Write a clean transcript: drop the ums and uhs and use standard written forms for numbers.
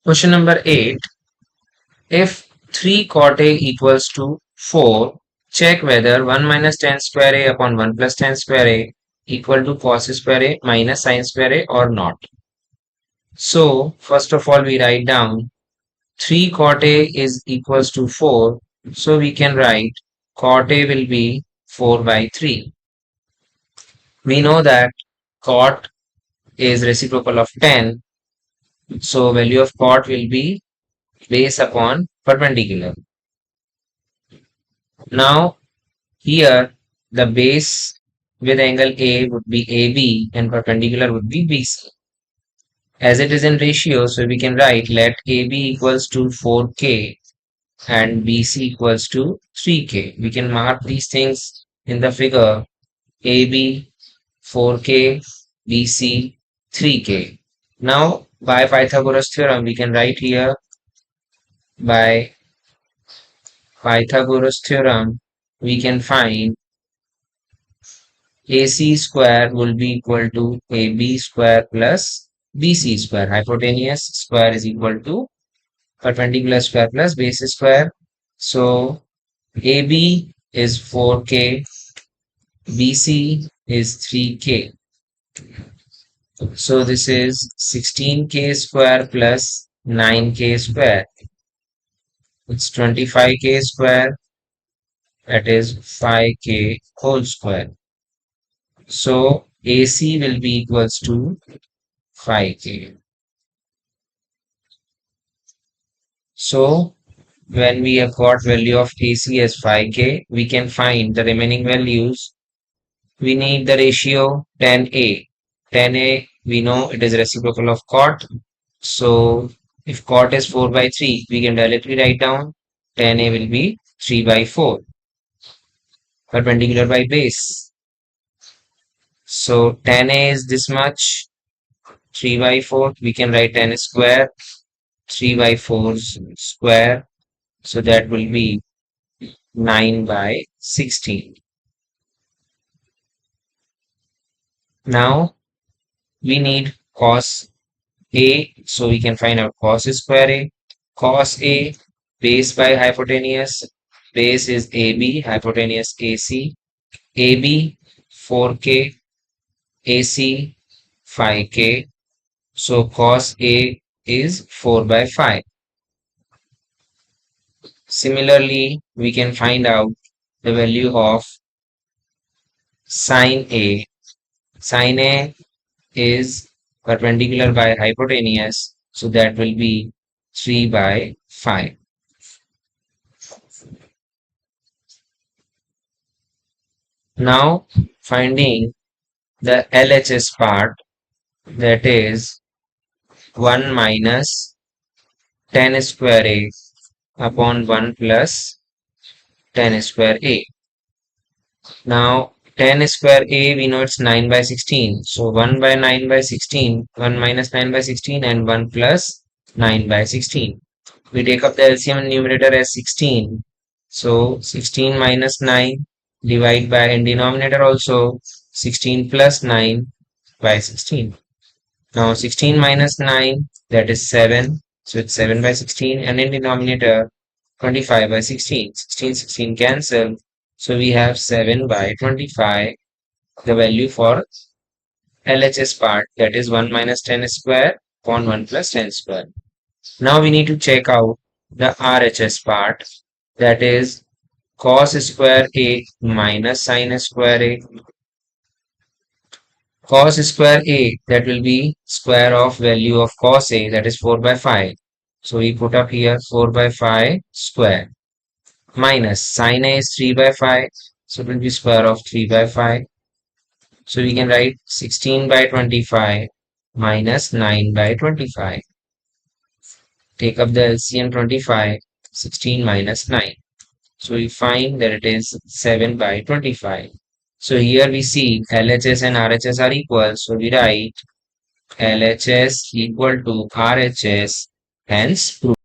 Question number 8. If 3 cot A equals to 4, check whether 1 minus tan square A upon 1 plus tan square A equal to cos square A minus sin square A or not. So, first of all, we write down 3 cot A is equals to 4. So, we can write cot A will be 4 by 3. We know that cot is reciprocal of tan. So, value of cot will be base upon perpendicular. Now, here the base with angle A would be AB and perpendicular would be BC. As it is in ratio, so we can write let AB equals to 4K and BC equals to 3K. We can mark these things in the figure. AB 4K, BC 3K. Now by Pythagoras theorem we can write here, by Pythagoras theorem we can find AC square will be equal to AB square plus BC square. Hypotenuse square is equal to perpendicular square plus base square. So AB is 4K, BC is 3K. So this is 16K square plus 9K square. It's 25K square, that is 5K whole square. So AC will be equals to 5K. So when we have got value of AC as 5K, we can find the remaining values. We need the ratio tan A. Tan A, we know it is reciprocal of cot. So if cot is 4 by 3, we can directly write down tan A will be 3 by 4, perpendicular by base. So tan A is this much, 3 by 4, we can write tan square, 3 by 4 square. So that will be 9 by 16. Now we need cos A, so we can find out cos square A. Cos A, base by hypotenuse, base is AB, hypotenuse AC. AB 4K, AC 5K. So cos A is 4 by 5. Similarly, we can find out the value of sin A. Sin A is perpendicular by hypotenuse, so that will be 3 by 5. Now finding the LHS part, that is 1 minus tan square A upon 1 plus tan square A. Now tan square A, we know it's 9 by 16. So 1 by 9 by 16, 1 minus 9 by 16 and 1 plus 9 by 16. We take up the LCM and numerator as 16. So 16 minus 9 divide by, in denominator also 16 plus 9 by 16. Now 16 minus 9, that is 7. So it's 7 by 16, and in denominator 25 by 16. 16 cancel. So we have 7 by 25, the value for LHS part, that is 1 minus tan square upon 1 plus tan square. Now we need to check out the RHS part, that is cos square A minus sin square A. Cos square A, that will be square of value of cos A, that is 4 by 5. So we put up here 4 by 5 square, minus sin A is 3 by 5, so it will be square of 3 by 5. So we can write 16 by 25 minus 9 by 25. Take up the LCM 25, 16 minus 9. So we find that it is 7 by 25. So here we see LHS and RHS are equal. So we write LHS equal to RHS, hence proved.